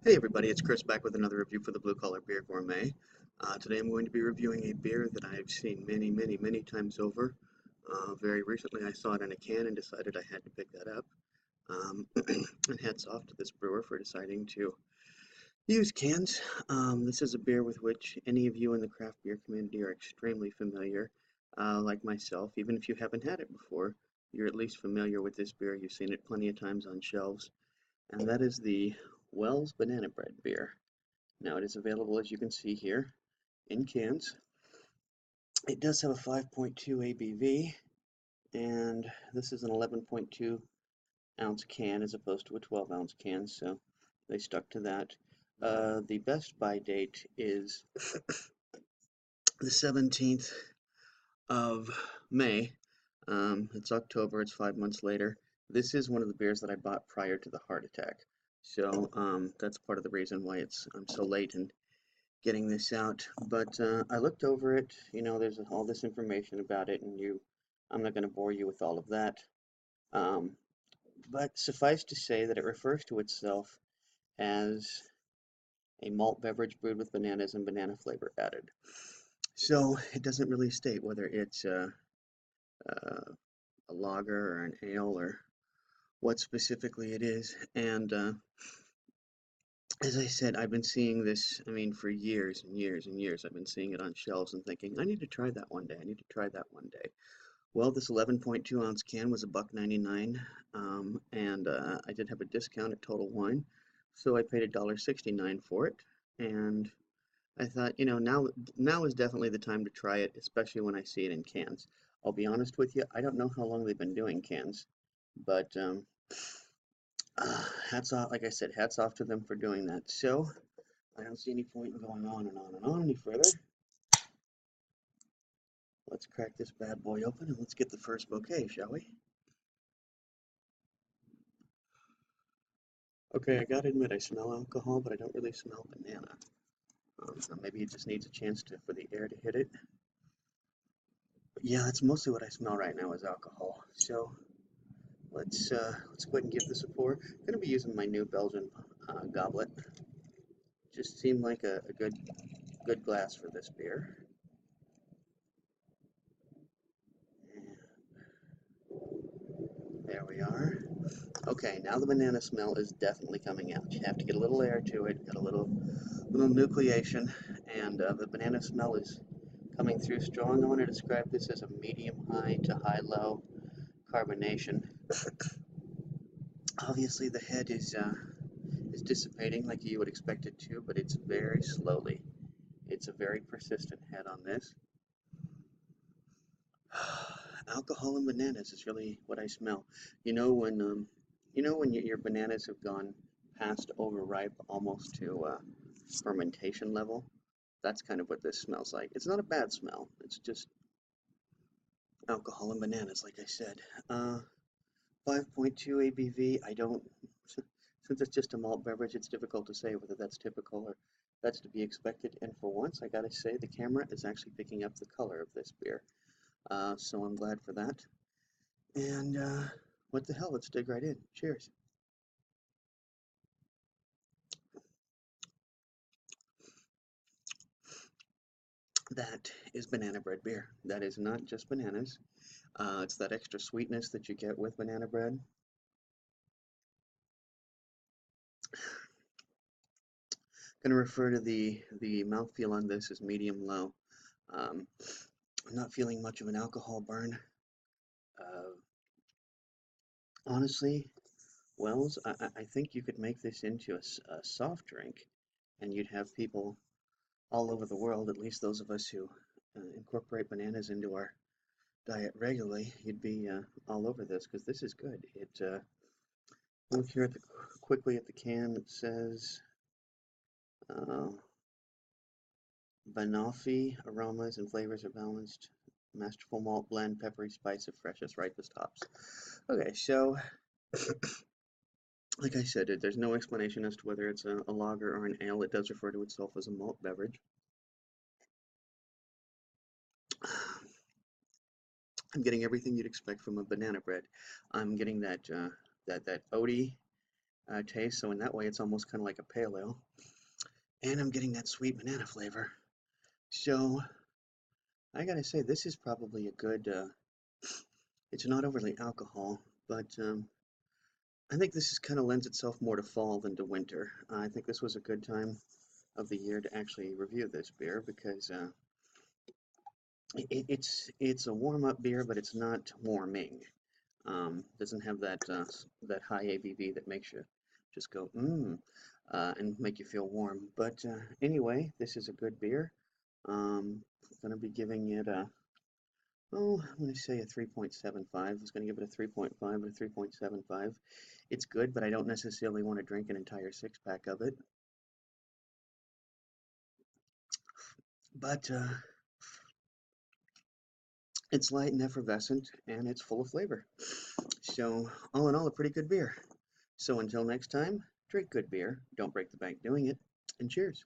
Hey everybody, it's Chris back with another review for the Blue Collar Beer Gourmet. Today I'm going to be reviewing a beer that I've seen many times over. Very recently I saw it in a can and decided I had to pick that up. And hats off to this brewer for deciding to use cans. This is a beer with which any of you in the craft beer community are extremely familiar. Like myself, even if you haven't had it before, you're at least familiar with this beer. You've seen it plenty of times on shelves, and that is the Wells Banana Bread beer. Now it is available, as you can see here, in cans. It does have a 5.2 ABV, and this is an 11.2 ounce can as opposed to a 12-ounce can, so they stuck to that. The best buy date is the 17th of May. It's October, it's 5 months later. This is one of the beers that I bought prior to the heart attack, so that's part of the reason why I'm so late in getting this out. But I looked over it. There's all this information about it, and I'm not going to bore you with all of that. Um, but suffice to say that it refers to itself as a malt beverage brewed with bananas and banana flavor added. So it doesn't really state whether it's a lager or an ale or what specifically it is. And as I said, I've been seeing this, for years and years and years. I've been seeing it on shelves and thinking, I need to try that one day. I need to try that one day. Well, this 11.2 ounce can was $1.99, and I did have a discount at Total Wine, so I paid $1.69 for it. And I thought, now is definitely the time to try it, especially when I see it in cans. I'll be honest with you, I don't know how long they've been doing cans, but hats off, like I said, hats off to them for doing that. So I don't see any point in going on and on and on any further. Let's crack this bad boy open and let's get the first bouquet, shall we? Okay, I gotta admit I smell alcohol, but I don't really smell banana. So maybe it just needs a chance for the air to hit it. But yeah, that's mostly what I smell right now is alcohol. So let's go ahead and give this a pour. I'm gonna be using my new Belgian goblet. Just seemed like a good glass for this beer. There we are. Okay, now the banana smell is definitely coming out. You have to get a little air to it, get a little nucleation, and the banana smell is coming through strong. I want to describe this as a medium high to high low carbonation. Obviously, the head is dissipating like you would expect it to, but it's very slowly. It's a very persistent head on this. Alcohol and bananas is really what I smell. When your bananas have gone past overripe, almost to fermentation level. That's kind of what this smells like. It's not a bad smell. It's just alcohol and bananas, like I said. 5.2 ABV. I don't, since it's just a malt beverage, it's difficult to say whether that's typical or that's to be expected. And for once, I gotta say, the camera is actually picking up the color of this beer. So I'm glad for that. And what the hell, let's dig right in. Cheers. That is banana bread beer. That is not just bananas. It's that extra sweetness that you get with banana bread. Going to refer to the mouthfeel on this as medium low. I'm not feeling much of an alcohol burn. Uh, Honestly, Wells, I think you could make this into a soft drink, and you'd have people all over the world, at least those of us who incorporate bananas into our diet regularly, you'd be all over this because this is good. Look here quickly at the can. It says uh, Banoffee aromas and flavors are balanced. Masterful malt blend, peppery spice of freshest, ripest hops. Okay, so like I said, there's no explanation as to whether it's a lager or an ale. It does refer to itself as a malt beverage. I'm getting everything you'd expect from a banana bread. I'm getting that oaty taste. So in that way, it's almost kind of like a pale ale. And I'm getting that sweet banana flavor. So I gotta say, this is probably a good. It's not overly alcohol, but I think this is kind of lends itself more to fall than to winter. I think this was a good time of the year to actually review this beer because it's a warm up beer, but it's not warming. Doesn't have that that high ABV that makes you just go and make you feel warm. But anyway, this is a good beer. Gonna be giving it a I'm gonna say a 3.75. I was gonna give it a 3.5 or 3.75. It's good, but I don't necessarily want to drink an entire six pack of it. But it's light and effervescent, and it's full of flavor. So all in all, a pretty good beer. So until next time, drink good beer, don't break the bank doing it, and cheers.